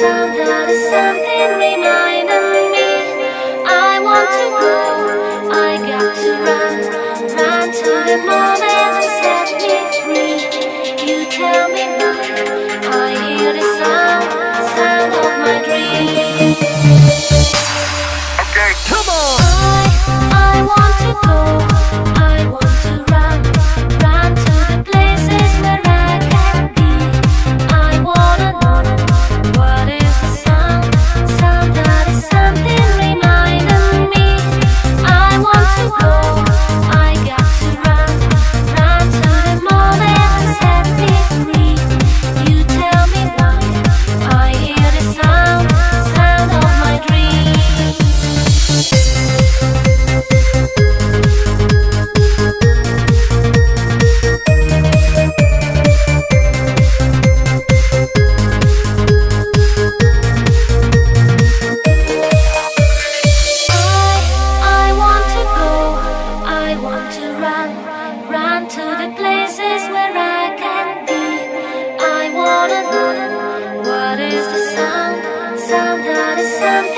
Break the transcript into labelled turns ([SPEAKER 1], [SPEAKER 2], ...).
[SPEAKER 1] sound that is something reminding me I want to go, I got to run to the moment and set me free. You tell me why I hear the sound of my dreams.
[SPEAKER 2] Okay, come on!
[SPEAKER 1] I want to go, I want to run to the places where I can be. I wanna know what is the sound that is something reminding me I want to go, I got to run to the moment and set me free. You tell me why I hear the sound of my dreams. I want to go, I want to run to the places where I can be. I wanna know what is the sound that is something